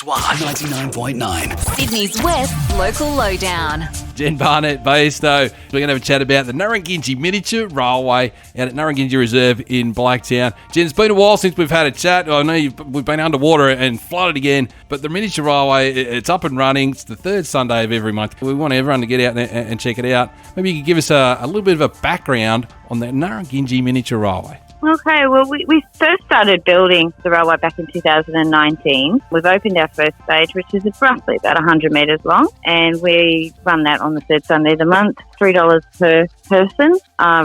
Swan 99.9. Sydney's West Local Lowdown. Jen Barnett-Bastow. We're going to have a chat about the Nurrungindji Miniature Railway out at Nurrungindji Reserve in Blacktown. Jen, it's been a while since we've had a chat. I know we've been underwater and flooded again, but the Miniature Railway, it's up and running. It's the third Sunday of every month. We want everyone to get out and check it out. Maybe you could give us a little bit of a background on the Nurrungindji Miniature Railway. Okay, well, we first started building the railway back in 2019. We've opened our first stage, which is roughly about 100 metres long, and we run that on the third Sunday of the month, $3 per person,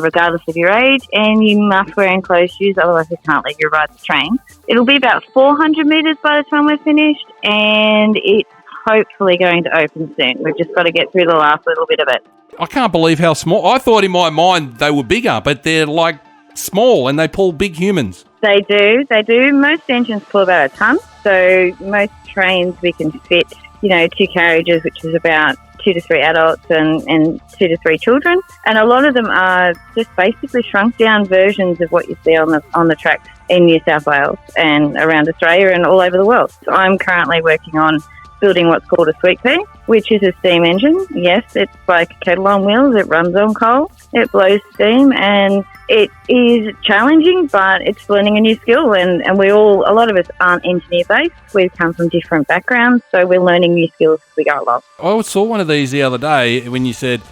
regardless of your age, and you must wear enclosed shoes, otherwise we can't let you ride the train. It'll be about 400 metres by the time we're finished, and it's hopefully going to open soon. We've just got to get through the last little bit of it. I can't believe how small. I thought in my mind they were bigger, but they're like small and they pull big humans. They do. Most engines pull about a tonne. So most trains we can fit, 2 carriages, which is about 2 to 3 adults and 2 to 3 children. And a lot of them are just basically shrunk down versions of what you see on the tracks in New South Wales and around Australia and all over the world. So I'm currently working on building what's called a sweet pea, which is a steam engine. Yes, it's like a kettle on wheels. It runs on coal. It blows steam, and it is challenging, but it's learning a new skill. And a lot of us aren't engineer-based. We've come from different backgrounds, so we're learning new skills as we go along. I saw one of these the other day when you said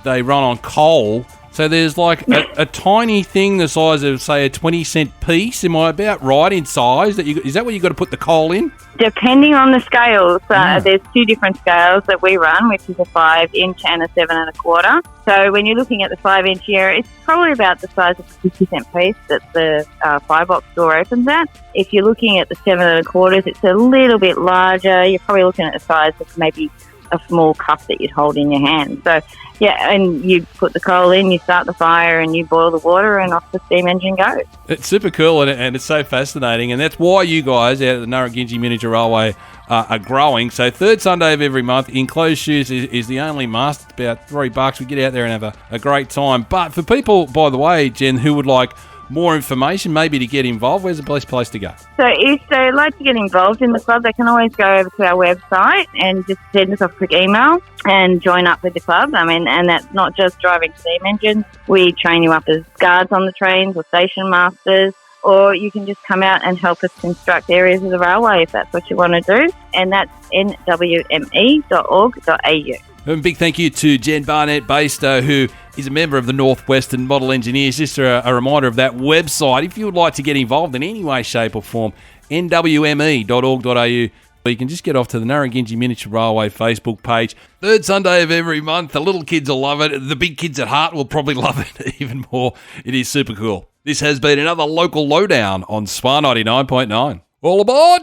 they run on coal. So there's like a tiny thing the size of, say, a 20-cent piece. Am I about right in size? Is that what you've got to put the coal in? Depending on the scales, there's 2 different scales that we run, which is a 5-inch and a 7 1/4. So when you're looking at the 5-inch here, it's probably about the size of a 50-cent piece that the firebox door opens at. If you're looking at the 7 1/4, it's a little bit larger. You're probably looking at the size of maybe a small cup that you'd hold in your hand. So, yeah, and you put the coal in, you start the fire, and you boil the water, and off the steam engine goes. It's super cool, and it's so fascinating, and that's why you guys out at the Nurrungindji Miniature Railway are growing. So third Sunday of every month, enclosed shoes is the only must. It's about $3. We get out there and have a great time. But for people, by the way, Jen, who would like more information, maybe to get involved, where's the best place to go? So if they'd like to get involved in the club, they can always go over to our website and just send us a quick email and join up with the club. And that's not just driving steam engines. We train you up as guards on the trains or station masters, or you can just come out and help us construct areas of the railway if that's what you want to do. And that's nwme.org.au. And a big thank you to Jen Barnett-Bastow, who is a member of the Northwestern Model Engineers. Just a reminder of that website. If you would like to get involved in any way, shape or form, nwme.org.au. You can just get off to the Nurrungindji Miniature Railway Facebook page. Third Sunday of every month. The little kids will love it. The big kids at heart will probably love it even more. It is super cool. This has been another Local Lowdown on Swan 99.9. All aboard!